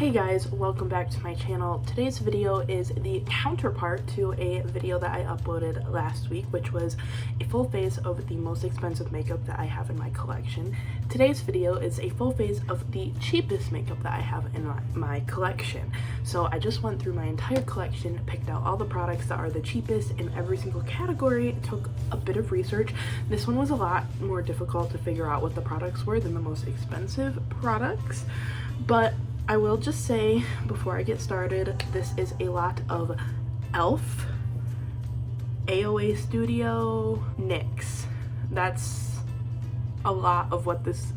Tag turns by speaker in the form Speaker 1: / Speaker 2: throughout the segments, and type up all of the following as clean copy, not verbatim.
Speaker 1: Hey guys, welcome back to my channel. Today's video is the counterpart to a video that I uploaded last week, which was a full face of the most expensive makeup that I have in my collection. Today's video is a full face of the cheapest makeup that I have in my collection. So I just went through my entire collection, picked out all the products that are the cheapest in every single category, took a bit of research. This one was a lot more difficult to figure out what the products were than the most expensive products, but I will just say before I get started, this is a lot of e.l.f., AOA Studio, NYX. That's a lot of what this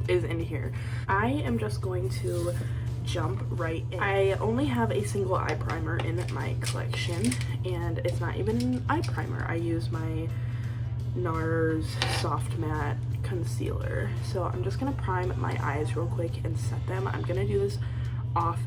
Speaker 1: is in here. I am just going to jump right in. I only have a single eye primer in my collection, and it's not even an eye primer. I use my NARS Soft Matte Concealer. So I'm just gonna prime my eyes real quick and set them. I'm gonna do this off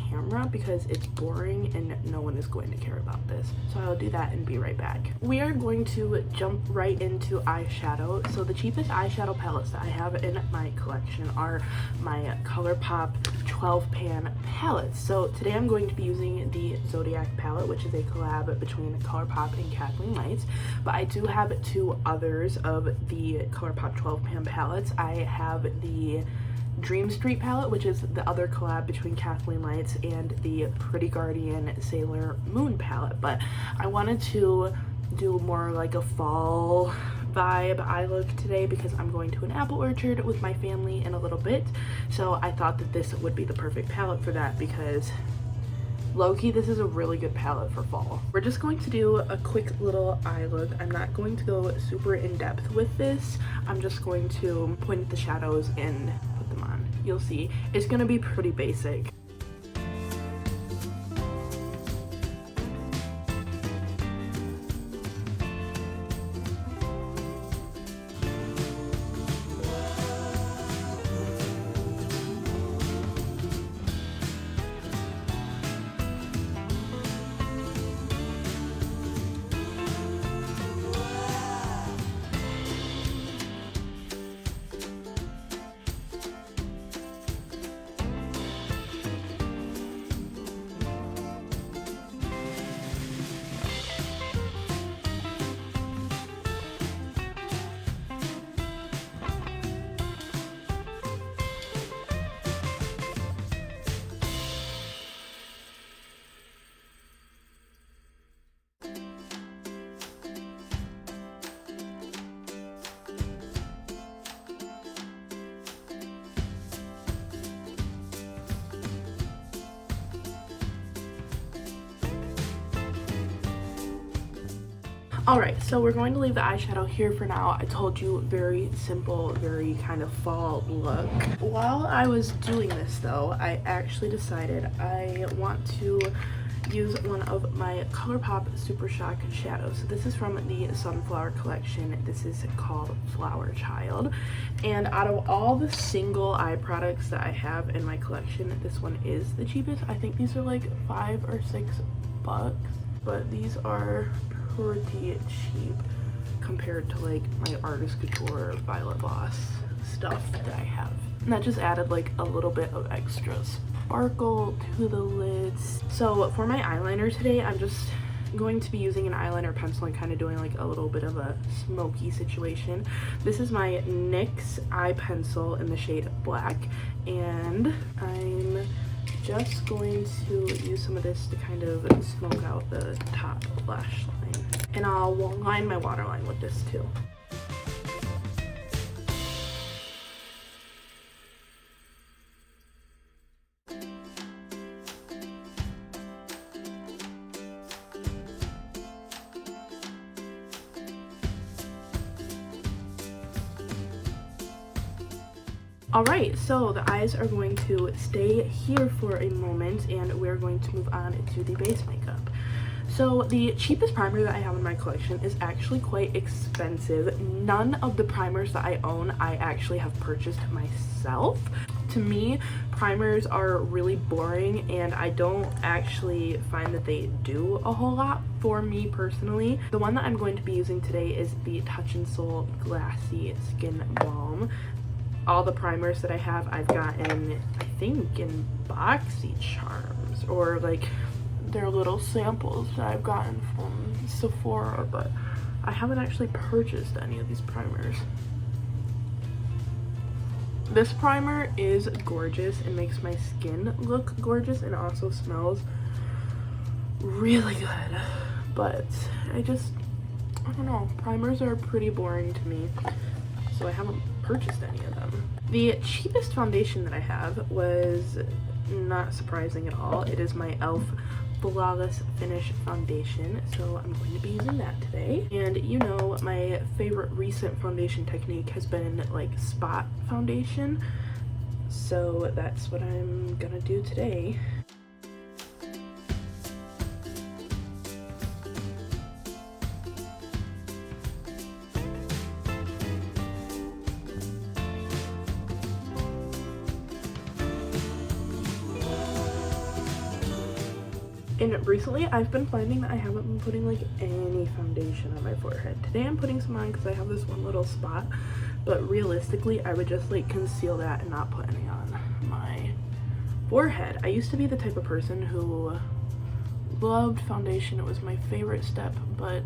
Speaker 1: camera because it's boring and no one is going to care about this. So I'll do that and be right back. We are going to jump right into eyeshadow. So the cheapest eyeshadow palettes that I have in my collection are my ColourPop 12 pan palettes. So today I'm going to be using the Zodiac palette, which is a collab between ColourPop and Kathleen Lights, but I do have two others of the ColourPop 12 pan palettes. I have the Dream Street palette, which is the other collab between Kathleen Lights, and the Pretty Guardian Sailor Moon palette, but I wanted to do more like a fall vibe eye look today because I'm going to an apple orchard with my family in a little bit. So I thought that this would be the perfect palette for that because low-key this is a really good palette for fall. We're just going to do a quick little eye look. I'm not going to go super in-depth with this. I'm just going to point at the shadows and put them on. You'll see it's gonna be pretty basic. Alright, so we're going to leave the eyeshadow here for now. I told you, very simple, very kind of fall look. While I was doing this though, I actually decided I want to use one of my ColourPop Supershock shadows. So this is from the Sunflower collection. This is called Flower Child. And out of all the single eye products that I have in my collection, this one is the cheapest. I think these are like $5 or $6, but these are pretty cheap compared to like my Artist Couture Violet Gloss stuff that I have. And that just added like a little bit of extra sparkle to the lids. So for my eyeliner today, I'm just going to be using an eyeliner pencil and kind of doing like a little bit of a smoky situation. This is my NYX eye pencil in the shade Black, and I'm just going to use some of this to kind of smoke out the top lash line. And I'll line my waterline with this too. Alright, so the eyes are going to stay here for a moment and we're going to move on to the base makeup. So the cheapest primer that I have in my collection is actually quite expensive. None of the primers that I own I actually have purchased myself. To me, primers are really boring and I don't actually find that they do a whole lot for me personally. The one that I'm going to be using today is the Touch in Sol Glassy Skin Balm. all the primers that I have, I've gotten, I think, in boxy charms, or like they're little samples that I've gotten from Sephora, but I haven't actually purchased any of these primers. This primer is gorgeous. It makes my skin look gorgeous and also smells really good. But I don't know, primers are pretty boring to me, so I haven't purchased any of them. The cheapest foundation that I have was not surprising at all. It is my e.l.f. Flawless Finish foundation, so I'm going to be using that today. And you know, my favorite recent foundation technique has been like spot foundation, so that's what I'm gonna do today. And recently I've been finding that I haven't been putting like any foundation on my forehead. Today I'm putting some on because I have this one little spot, but realistically I would just like conceal that and not put any on my forehead. I used to be the type of person who loved foundation. It was my favorite step, but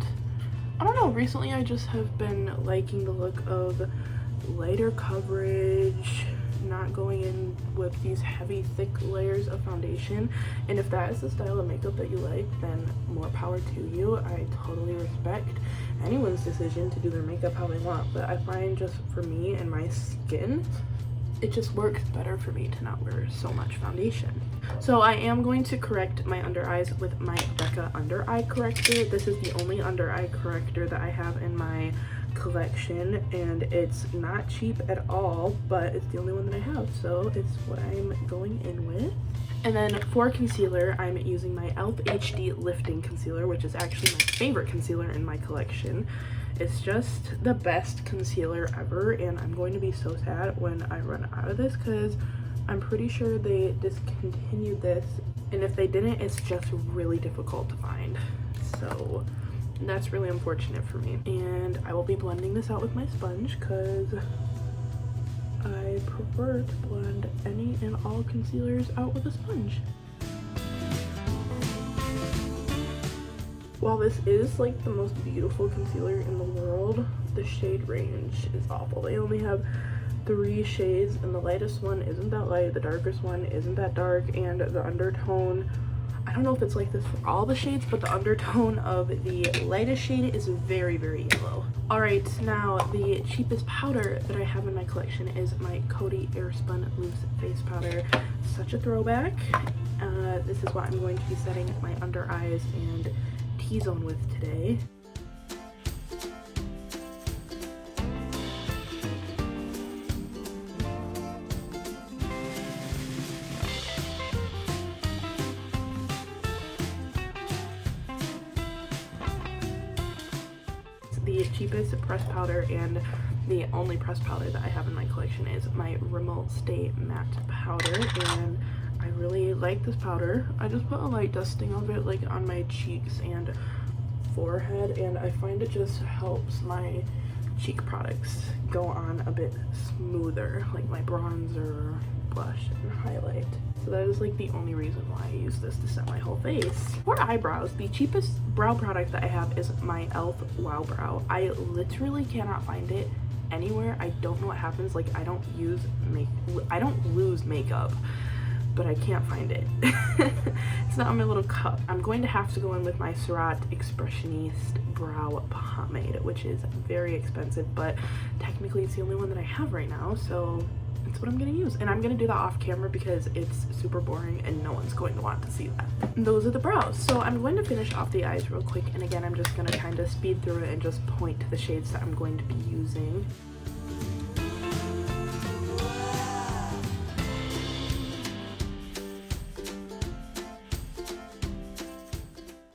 Speaker 1: I don't know, recently I just have been liking the look of lighter coverage, not going in with these heavy thick layers of foundation. And if that is the style of makeup that you like, then more power to you. I totally respect anyone's decision to do their makeup how they want, but I find just for me and my skin, it just works better for me to not wear so much foundation. So I am going to correct my under eyes with my Becca under eye corrector. This is the only under eye corrector that I have in my collection, and it's not cheap at all, but it's the only one that I have, so it's what I'm going in with. And then for concealer, I'm using my e.l.f. HD Lifting Concealer, which is actually my favorite concealer in my collection. It's just the best concealer ever, and I'm going to be so sad when I run out of this because I'm pretty sure they discontinued this, and if they didn't, it's just really difficult to find. So that's really unfortunate for me. And I will be blending this out with my sponge because I prefer to blend any and all concealers out with a sponge. While this is like the most beautiful concealer in the world, the shade range is awful. They only have 3 shades, and the lightest one isn't that light, the darkest one isn't that dark, and the undertone, I don't know if it's like this for all the shades, but the undertone of the lightest shade is very, very yellow. Alright, now the cheapest powder that I have in my collection is my Coty Airspun Loose Face Powder. Such a throwback. This is what I'm going to be setting my under eyes and T-zone with today. The cheapest pressed powder and the only pressed powder that I have in my collection is my Rimmel Stay Matte Powder, and I really like this powder. I just put a light dusting of it like on my cheeks and forehead, and I find it just helps my cheek products go on a bit smoother, like my bronzer, blush, and highlight. So that is like the only reason why I use this to set my whole face. For eyebrows, the cheapest brow product that I have is my e.l.f. Wow Brow. I literally cannot find it anywhere. I don't know what happens. Like I don't lose makeup, but I can't find it. It's not on my little cup. I'm going to have to go in with my Surratt Expressioniste brow pomade, which is very expensive, but technically it's the only one that I have right now, so it's what I'm gonna use. And I'm gonna do that off camera because it's super boring and no one's going to want to see that. And those are the brows. So I'm going to finish off the eyes real quick, and again I'm just gonna kind of speed through it and just point to the shades that I'm going to be using.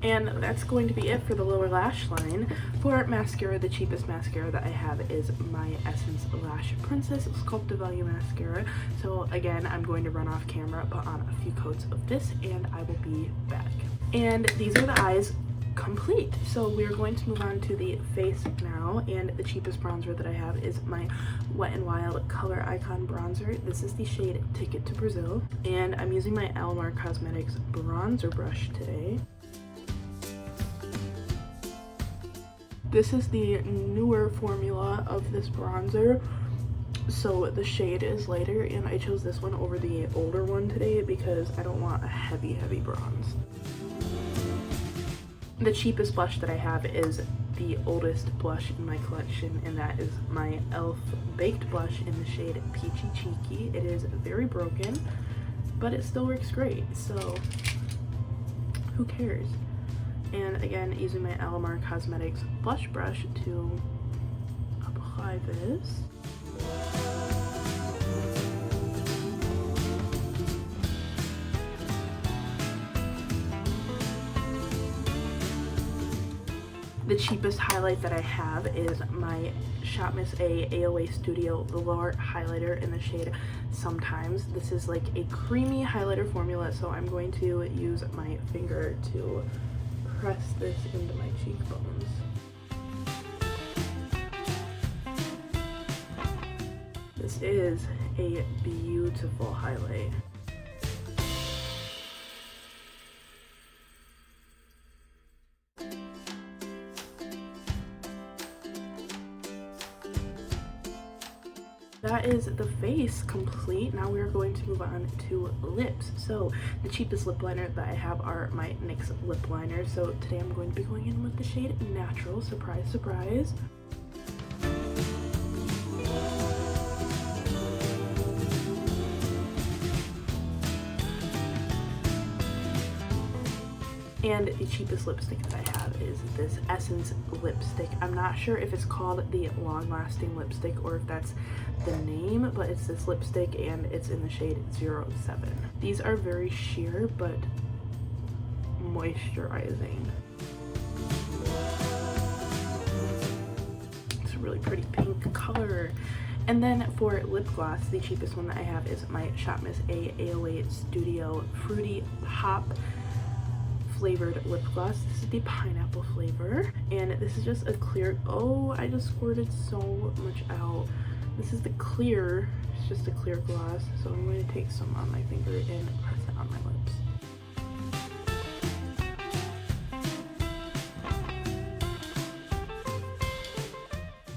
Speaker 1: And that's going to be it for the lower lash line. For mascara, the cheapest mascara that I have is my Essence Lash Princess Sculpted Value Mascara. So again, I'm going to run off camera, put on a few coats of this, and I will be back. And these are the eyes complete. So we're going to move on to the face now, and the cheapest bronzer that I have is my Wet n Wild Coloricon bronzer. This is the shade Ticket to Brazil, and I'm using my Alamar Cosmetics bronzer brush today. This is the newer formula of this bronzer, so the shade is lighter, and I chose this one over the older one today because I don't want a heavy bronze. The cheapest blush that I have is the oldest blush in my collection, and that is my e.l.f. Baked Blush in the shade Peachy Cheeky. It is very broken, but it still works great, so who cares? And again, using my Alamar Cosmetics blush brush to apply this. The cheapest highlight that I have is my Shop Miss A AOA Studio Velour highlighter in the shade Sometimes. This is like a creamy highlighter formula, so I'm going to use my finger to press this into my cheekbones. This is a beautiful highlight. That is the face complete. Now we are going to move on to lips. So the cheapest lip liner that I have are my NYX lip liners. So today I'm going to be going in with the shade Natural. Surprise, surprise. And the cheapest lipstick that I have is this Essence lipstick. I'm not sure if it's called the Long Lasting lipstick or if that's the name, but it's this lipstick and it's in the shade 07. These are very sheer but moisturizing. It's a really pretty pink color. And then for lip gloss, the cheapest one that I have is my Shop Miss A AOA Studio Fruity Pop flavored lip gloss. This is the pineapple flavor, and this is just a clear, oh, I just squirted so much out. This is the clear, it's just a clear gloss, so I'm going to take some on my finger and press it on my lips.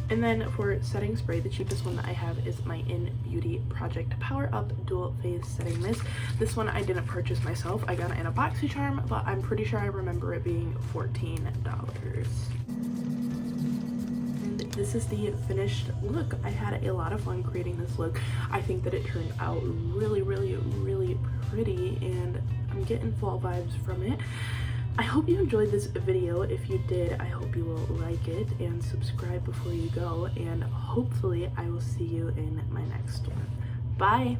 Speaker 1: And then for setting spray, the cheapest one that I have is my innbeautyproject Power Up Dual Phase Setting Mist. This one I didn't purchase myself. I got it in a BoxyCharm, but I'm pretty sure I remember it being $14. And this is the finished look. I had a lot of fun creating this look. I think that it turned out really pretty, and I'm getting fall vibes from it. I hope you enjoyed this video. If you did, I hope you will like it and subscribe before you go, and hopefully I will see you in my next one. Bye!